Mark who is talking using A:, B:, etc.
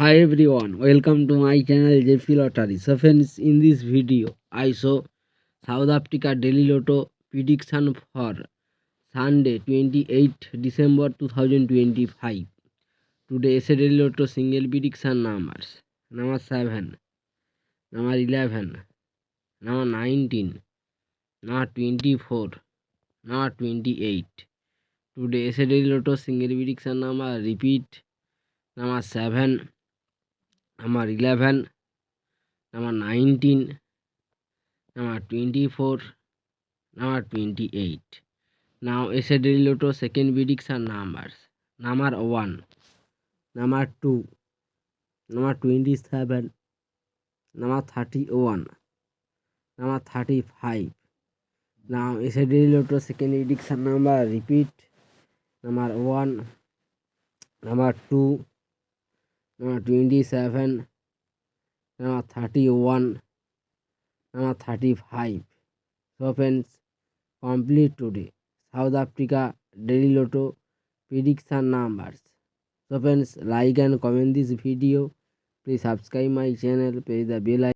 A: Hi everyone, welcome to my channel JP Lottery. So friends, in this video, I show South Africa Daily Lotto prediction for Sunday 28 December 2025. Today is a Daily Lotto single prediction numbers. Number 7, number 11, number 19, number 24, number 28. Today is a Daily Lotto single prediction number. Repeat, number 7, number 11, number 19, number 24, number 28. Now a Daily Lotto second prediction numbers. Number 1, number 2, number 27, number 31, number 35. Now a Daily Lotto second prediction number. Repeat, number 1, number 2, number 27, number 31, number 35. So friends, complete today South Africa Daily Lotto prediction numbers. So friends, like and comment this video. Please subscribe my channel, press the bell icon.